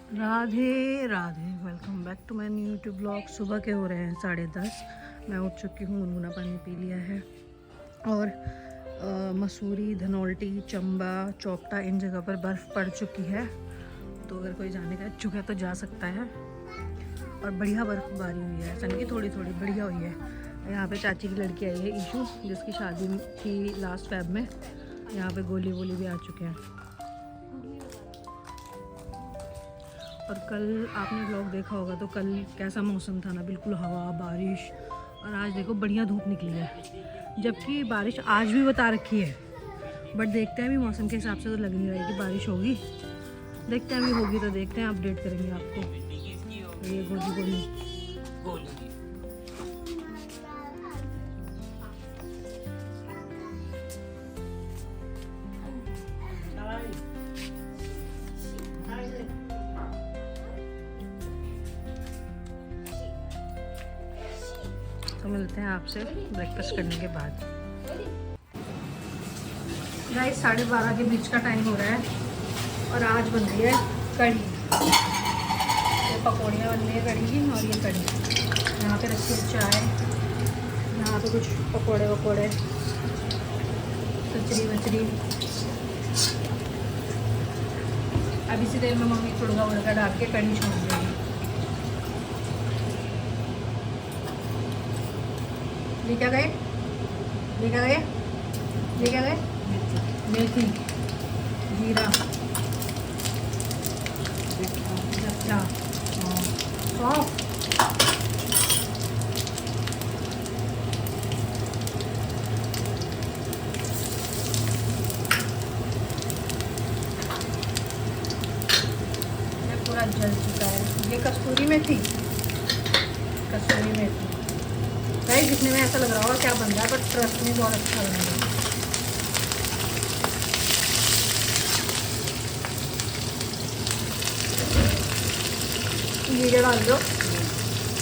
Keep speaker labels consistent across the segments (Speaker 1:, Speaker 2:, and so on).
Speaker 1: Radhe Radhe, welcome back to my new YouTube blog. सुबह के हो रहे हैं 10:30। मैं उठ चुकी हूँ, गुनगुना पानी पी लिया है और मसूरी, धनौल्टी, चंबा, चौपटा इन जगह पर बर्फ़ पड़ चुकी है। तो अगर कोई जाने का इच्छुक है तो जा सकता है। और बढ़िया बर्फ़बारी हुई है, सन की थोड़ी थोड़ी बढ़िया हुई है। यहाँ पे चाची की लड़की आई है ईशू, जिसकी शादी थी लास्ट फेब में। यहाँ पे गोली वोली भी आ चुके हैं। और कल आपने व्लॉग देखा होगा तो कल कैसा मौसम था ना, बिल्कुल हवा बारिश। और आज देखो बढ़िया धूप निकली है, जबकि बारिश आज भी बता रखी है। बट देखते हैं, अभी मौसम के हिसाब से तो लग नहीं रहा है कि बारिश होगी। देखते हैं, अभी होगी तो देखते हैं, अपडेट करेंगे आपको। ये गोली तो मिलते हैं आपसे ब्रेकफास्ट करने के बाद। गाइस 12:30 के बीच का टाइम हो रहा है और आज बन रही है कढ़ी। ये पकौड़ियाँ बन रही है कढ़ी की, और ये कढ़ी। यहाँ पे रखी है चाय, यहाँ पे कुछ पकौड़े वकौड़े, कचरी वचरी। अब इसी देर में मम्मी थोड़ा उड़का डाल के कढ़ी छोड़ देगी। ये क्या गए, ये क्या गए, ये क्या गए? मेथी, जीरा, अच्छा, सौंफ, ये पूरा जल चुका है। ये कस्तूरी मेथी, कस्तूरी मेथी भाई दिखने में ऐसा लग रहा होगा क्या बन रहा है, बट ट्रस्ट में बहुत अच्छा बनेगा। ये डाल दो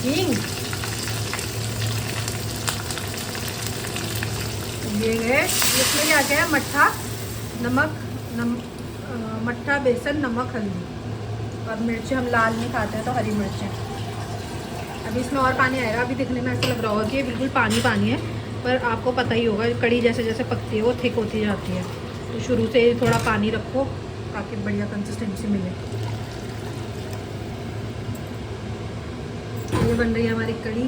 Speaker 1: हींग, ये है इसमें क्या क्या है, मट्ठा, नमक, मट्ठा, बेसन, नमक, हल्दी और मिर्ची। हम लाल नहीं खाते हैं तो हरी मिर्चें। अभी इसमें और पानी आएगा। अभी दिखने में ऐसा लग रहा होगा कि ये बिल्कुल पानी पानी है, पर आपको पता ही होगा कढ़ी जैसे जैसे पकती है वो थिक होती जाती है। तो शुरू से थोड़ा पानी रखो ताकि बढ़िया कंसिस्टेंसी मिले। ये बन रही है हमारी कढ़ी।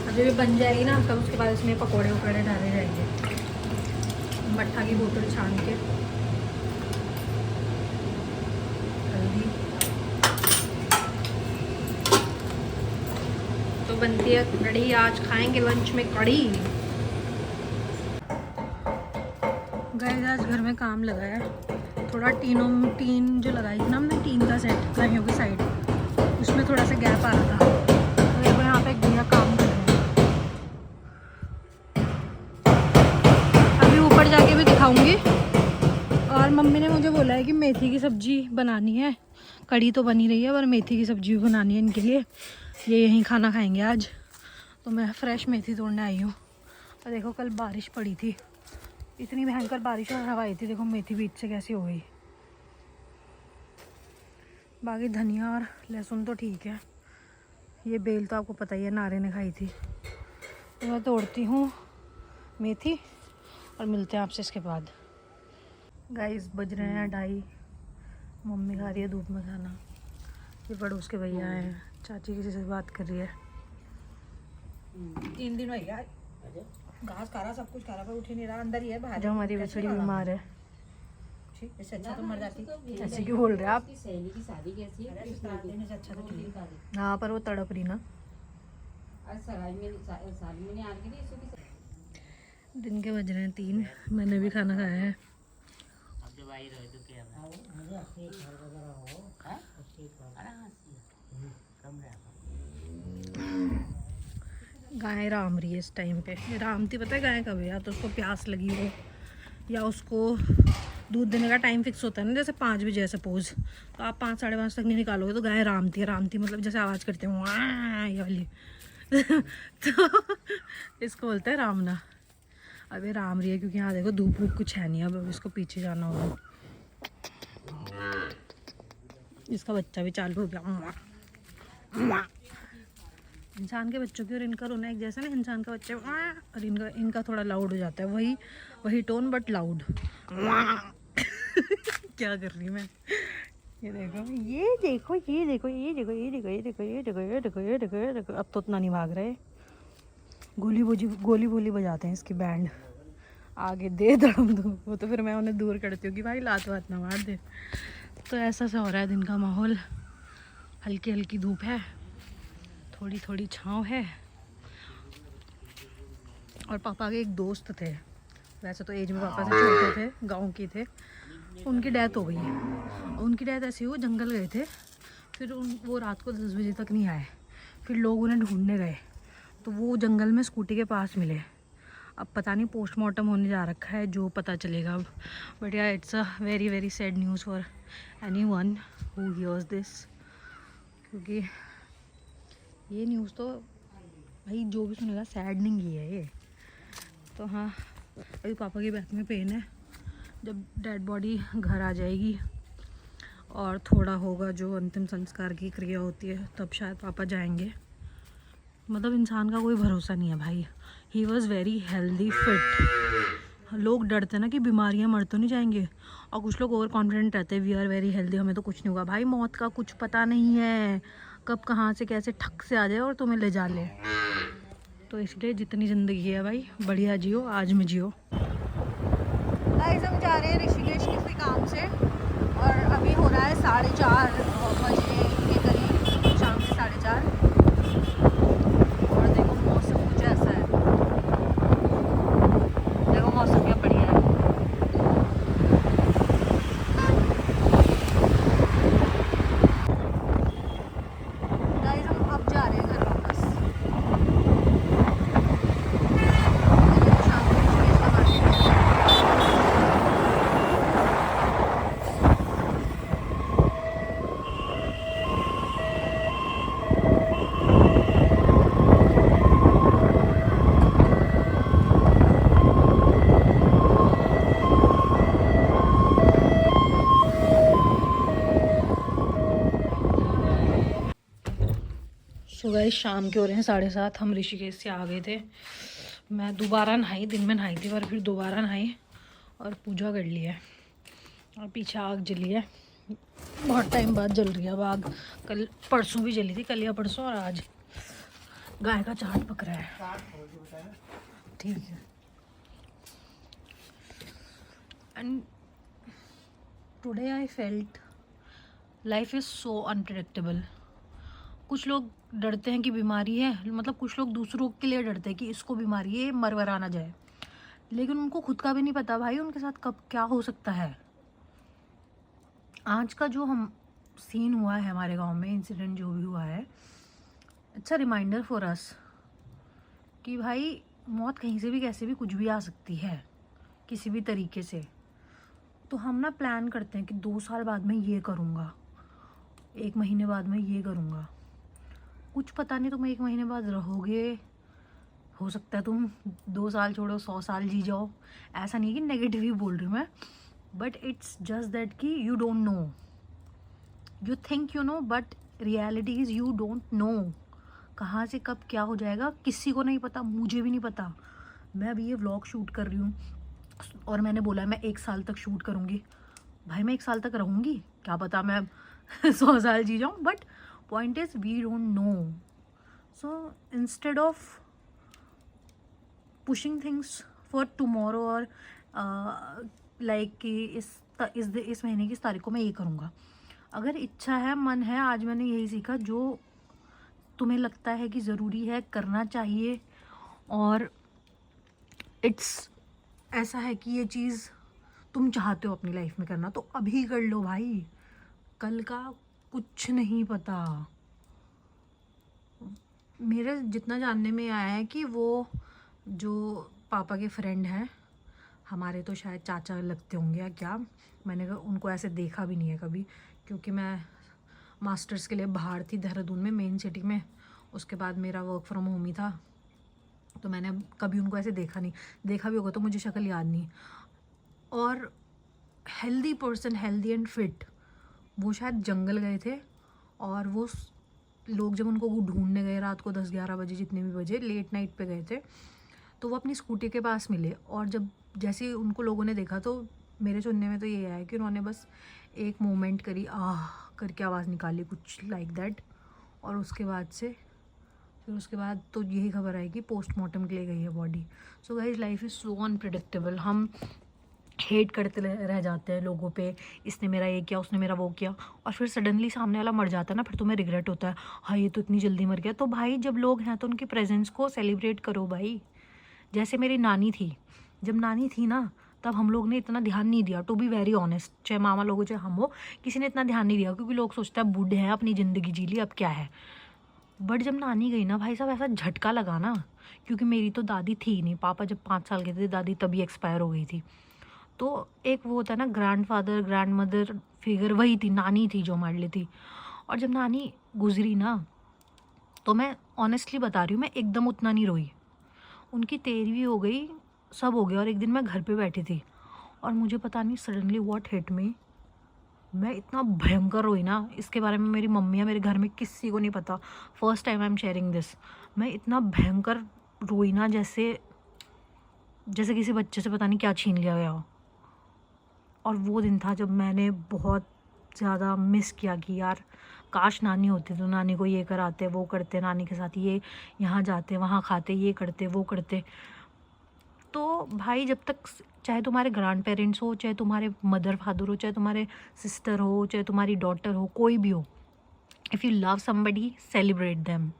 Speaker 1: अभी भी बन जाएगी ना, तब उसके बाद इसमें पकौड़े वकौड़े डाले जाएंगे। मट्ठा की बोतल छान के, हल्दी, तो बनती है कढ़ी। आज खाएंगे लंच में कढ़ी। गाइस आज घर में काम लगा है थोड़ा। टीन जो लगाई थी ना हमने, टीन का सेट गायों की साइड, उसमें थोड़ा सा गैप आ रहा था। तो देखो यहाँ पे एक भैया काम कर रहे हैं। अभी ऊपर जाके भी दिखाऊंगी। और मम्मी ने मुझे बोला है कि मेथी की सब्जी बनानी है। कढ़ी तो बनी रही है, पर मेथी की सब्जी भी बनानी है इनके लिए। ये यहीं खाना खाएंगे आज। तो मैं फ्रेश मेथी तोड़ने आई हूँ। और देखो कल बारिश पड़ी थी, इतनी भयंकर बारिश और हवा आई थी। देखो मेथी बीच से कैसी हो गई। बाकी धनिया और लहसुन तो ठीक है। ये बेल तो आपको पता ही है, नारे ने खाई थी। तो मैं तोड़ती हूँ मेथी और मिलते हैं आपसे इसके बाद। गाइस बज रहे हैं 2:30। मम्मी खा रही है धूप में खाना। ये पड़ोस के भैया हैं, चाची किसी से बात कर रही है।
Speaker 2: 3 दिन हो गया, घास खा रहा, सब कुछ खा रहा, पर उठ ही नहीं रहा। अंदर ही है, बाहर
Speaker 1: जो हमारी बछड़ी बीमार है।
Speaker 2: इससे अच्छा तो मर जाती।
Speaker 1: ऐसे क्यों बोल रहे हैं आप?
Speaker 3: सहेली की शादी कैसी है?
Speaker 2: अच्छा तो ठीक है।
Speaker 1: हाँ पर वो तड़प रही ना।
Speaker 3: आज शादी में नहीं आ रही थी।
Speaker 1: दिन के बज रहे हैं 3। मैंने भी खाना खाया है। गाय राम रही है इस टाइम पे। रामती पता है गाय कब है? या तो उसको प्यास लगी हो, या उसको दूध देने का टाइम फिक्स होता है ना, जैसे 5 बजे सपोज, तो आप 5 साढ़े 5 तक नहीं निकालोगे तो गाय रामती है। रामती मतलब जैसे आवाज़ करते हैं वाह ये वाली तो इसको बोलते हैं रामना। अब ये राम रही है क्योंकि यहाँ देखो धूप वूप कुछ है नहीं। अब इसको पीछे जाना होगा। इसका बच्चा भी चालू हो गया। मुआ। इंसान के बच्चों की और इनका रोना एक जैसा ना, इंसान का बच्चा और इनका थोड़ा लाउड हो जाता है, वही टोन बट लाउड। क्या कर रही मैं? ये देखो ये देखो ये देखो ये देखो ये देखो ये देखो ये देखो ये देखो ये देखो ये देखो। अब तो उतना नहीं भाग रहे, गोली बोली बजाते हैं इसकी बैंड। आगे दे धड़म दो, वो तो फिर मैं उन्हें दूर करती हूँ कि भाई लात वात ना मार दे। तो ऐसा सा हो रहा है दिन का माहौल। हल्की हल्की धूप है, थोड़ी थोड़ी छाँव है। और पापा के एक दोस्त थे, वैसे तो एज में पापा से छोटे थे, गांव के थे, उनकी डेथ हो गई है। उनकी डेथ ऐसी हुई, जंगल गए थे, फिर वो रात को 10 बजे तक नहीं आए। फिर लोग उन्हें ढूंढने गए तो वो जंगल में स्कूटी के पास मिले। अब पता नहीं पोस्टमार्टम होने जा रखा है, जो पता चलेगा अब। बट या it's a very very sad news for anyone who hears this, क्योंकि ये न्यूज़ तो भाई जो भी सुनेगा सैडनिंग ही है ये। तो हाँ, अभी पापा की बैक में पेन है। जब डेड बॉडी घर आ जाएगी और थोड़ा होगा जो अंतिम संस्कार की क्रिया होती है, तब शायद पापा जाएंगे। मतलब इंसान का कोई भरोसा नहीं है भाई। He was very healthy fit. लोग डरते ना कि बीमारियां मर तो नहीं जाएंगे, और कुछ लोग ओवर कॉन्फिडेंट रहते हैं, वी आर वेरी हेल्दी, हमें तो कुछ नहीं होगा। भाई मौत का कुछ पता नहीं है, कब कहाँ से कैसे ठक से आ जाए और तुम्हें ले जा ले। तो इसलिए जितनी ज़िंदगी है भाई बढ़िया जियो, आज में जियो। गाइस हम जा रहे हैं ऋषिकेश किसी काम से, और अभी हो रहा है 4:30 बजे के करीब, शाम के 4:30। और देखो मौसम कुछ ऐसा है, देखो मौसम क्या बढ़िया है। गाइस हम अब जा रहे हैं घर वापस। शाम को ऋषिकेश का मार्केट है। सुबह शाम के हो रहे हैं 7:30, हम ऋषिकेश से आ गए थे। मैं दोबारा नहाई, दिन में नहाई थी पर फिर दोबारा नहाई और पूजा कर ली है। और पीछे आग जली है, बहुत टाइम बाद जल रही है अब आग। कल परसों भी जली थी, कल या परसों, और आज गाय का चाट पक रहा है। ठीक है। And today I felt life is so unpredictable. कुछ लोग डरते हैं कि बीमारी है, मतलब कुछ लोग दूसरों के लिए डरते हैं कि इसको बीमारी है, मरवरा ना जाए, लेकिन उनको खुद का भी नहीं पता भाई उनके साथ कब क्या हो सकता है। आज का जो हम सीन हुआ है हमारे गांव में, इंसिडेंट जो भी हुआ है, it's a reminder for us कि भाई मौत कहीं से भी कैसे भी कुछ भी आ सकती है, किसी भी तरीके से। तो हम ना प्लान करते हैं कि 2 साल बाद मैं ये करूँगा, 1 महीने बाद मैं ये करूँगा। कुछ पता नहीं तुम 1 महीने बाद रहोगे, हो सकता है तुम 2 साल छोड़ो 100 साल जी जाओ। ऐसा नहीं है कि नेगेटिव ही बोल रही हूँ मैं, बट इट्स जस्ट दैट कि you don't know, you think you know, but reality is you don't know. कहाँ से कब क्या हो जाएगा किसी को नहीं पता, मुझे भी नहीं पता। मैं अभी ये व्लॉग शूट कर रही हूँ और मैंने बोला है मैं 1 साल तक शूट करूँगी। भाई मैं 1 साल तक रहूँगी, क्या पता मैं 100 साल जी जाऊँ, but point is we don't know. So instead of pushing things for tomorrow, और लाइक कि इस महीने की इस तारीख को मैं ये करूँगा, अगर इच्छा है, मन है, आज मैंने यही सीखा, जो तुम्हें लगता है कि ज़रूरी है करना चाहिए, और इट्स ऐसा है कि ये चीज़ तुम चाहते हो अपनी लाइफ में करना, तो अभी कर लो भाई, कल का कुछ नहीं पता। मेरे जितना जानने में आया है कि वो जो पापा के फ्रेंड हैं, हमारे तो शायद चाचा लगते होंगे या क्या, मैंने उनको ऐसे देखा भी नहीं है कभी, क्योंकि मैं मास्टर्स के लिए बाहर थी देहरादून में, मेन सिटी में। उसके बाद मेरा वर्क फ्रॉम होम ही था, तो मैंने कभी उनको ऐसे देखा नहीं, देखा भी होगा तो मुझे शक्ल याद नहीं। और healthy person, healthy and fit, वो शायद जंगल गए थे और वो लोग जब उनको ढूंढने गए रात को 10-11 बजे, जितने भी बजे, लेट नाइट पे गए थे, तो वो अपनी स्कूटी के पास मिले। और जब जैसे ही उनको लोगों ने देखा तो मेरे सुनने में तो ये आया कि उन्होंने बस एक मोमेंट करी, आह करके आवाज़ निकाली, कुछ लाइक दैट। और उसके बाद तो यही खबर आई कि पोस्टमार्टम के लिए गई है body. So guys, life is so unpredictable. हम हेट करते रह जाते हैं लोगों पे, इसने मेरा ये किया, उसने मेरा वो किया, और फिर सडनली सामने वाला मर जाता है ना, फिर तुम्हें रिग्रेट होता है, हाँ ये तो इतनी जल्दी मर गया। तो भाई जब लोग हैं तो उनकी प्रेजेंस को सेलिब्रेट करो भाई। जैसे मेरी नानी थी, जब नानी थी ना तब हम लोग ने इतना ध्यान नहीं दिया, टू बी वेरी ऑनेस्ट, चाहे मामा लोग हो चाहे हम हो, किसी ने इतना ध्यान नहीं दिया, क्योंकि लोग सोचते हैं बूढ़े हैं, अपनी ज़िंदगी जी ली, अब क्या है। बट जब नानी गई ना भाई साहब, ऐसा झटका लगा ना, क्योंकि मेरी तो दादी थी नहीं, पापा जब 5 साल के थे दादी तभी एक्सपायर हो गई थी। तो एक वो होता है ना ग्रैंडफादर ग्रैंड मदर फिगर, वही थी, नानी थी जो हमारे लिए थी। और जब नानी गुजरी ना, तो मैं ऑनेस्टली बता रही हूँ, मैं एकदम उतना नहीं रोई। उनकी 13वीं हो गई, सब हो गया, और एक दिन मैं घर पे बैठी थी और मुझे पता नहीं सडनली व्हाट हिट मी, मैं इतना भयंकर रोई ना, इसके बारे में मेरी मम्मी या मेरे घर में किसी को नहीं पता, first time I am sharing this. मैं इतना भयंकर रोई ना, जैसे किसी बच्चे से पता नहीं क्या छीन लिया गया हो। और वो दिन था जब मैंने बहुत ज़्यादा मिस किया कि यार काश नानी होती तो नानी को ये कराते, वो करते, नानी के साथ ये यहाँ जाते, वहाँ खाते, ये करते, वो करते। तो भाई जब तक, चाहे तुम्हारे ग्रैंड पेरेंट्स हो, चाहे तुम्हारे मदर फादर हो, चाहे तुम्हारे सिस्टर हो, चाहे तुम्हारी डॉटर हो, कोई भी हो, if you love somebody celebrate them.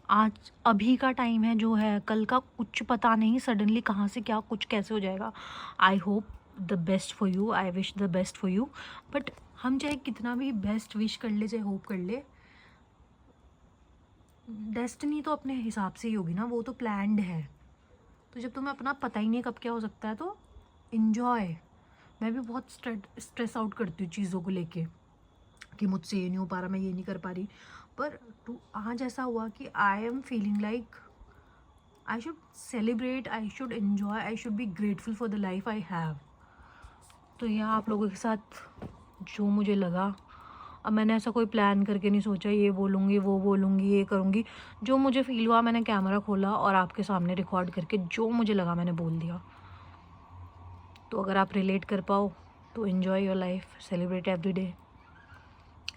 Speaker 1: आज अभी का टाइम है जो है, कल का कुछ पता नहीं, सडनली कहाँ से क्या कुछ कैसे हो जाएगा। I hope the best for you, I wish the best for you. But हम चाहे कितना भी बेस्ट विश कर ले, चाहे होप कर ले, डेस्टिनी तो अपने हिसाब से ही होगी ना, वो तो प्लान्ड है। तो जब तुम्हें अपना पता ही नहीं कब क्या हो सकता है, तो इन्जॉय। मैं भी बहुत स्ट्रेस आउट करती हूँ चीज़ों को लेके कि मुझसे ये नहीं हो पा रहा, मैं ये नहीं कर पा रही। पर आज ऐसा हुआ कि I am feeling like I should celebrate, I should enjoy, I should be grateful for the life I have. तो यह आप लोगों के साथ जो मुझे लगा, अब मैंने ऐसा कोई प्लान करके नहीं सोचा ये बोलूँगी वो बोलूँगी ये करूँगी, जो मुझे फील हुआ मैंने कैमरा खोला और आपके सामने रिकॉर्ड करके जो मुझे लगा मैंने बोल दिया। तो अगर आप रिलेट कर पाओ तो enjoy your life, celebrate every day,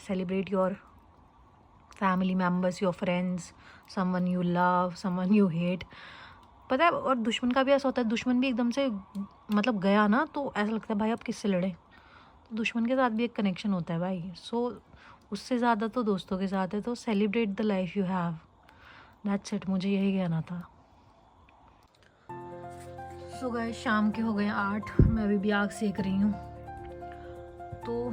Speaker 1: celebrate your family members, your friends, someone you love, someone you hate. पता है, और दुश्मन का भी ऐसा होता है, दुश्मन भी एकदम से मतलब गया ना तो ऐसा लगता है भाई अब किससे लड़े। तो दुश्मन के साथ भी एक कनेक्शन होता है भाई, सो उससे ज़्यादा तो दोस्तों के साथ है। तो celebrate the life you have, that's it, मुझे यही कहना था। सो गाइस, शाम के हो गए 8, मैं अभी भी आग सेक रही हूँ। तो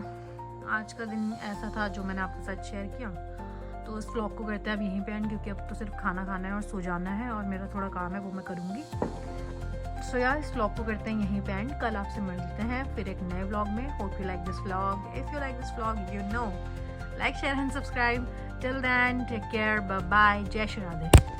Speaker 1: आज का दिन ऐसा था जो मैंने आपके साथ शेयर किया। तो इस व्लॉग को करते हैं अब यहीं पे एंड, क्योंकि अब तो सिर्फ खाना खाना है और सो जाना है, और मेरा थोड़ा काम है वो मैं करूँगी। सो यार, इस व्लॉग को करते हैं यहीं पे एंड। कल आपसे मिलते हैं फिर एक नए व्लॉग में। Hope you like this vlog. If you like this vlog, you know, like share and subscribe. Till then, take care, bye bye, जय श्री राधे।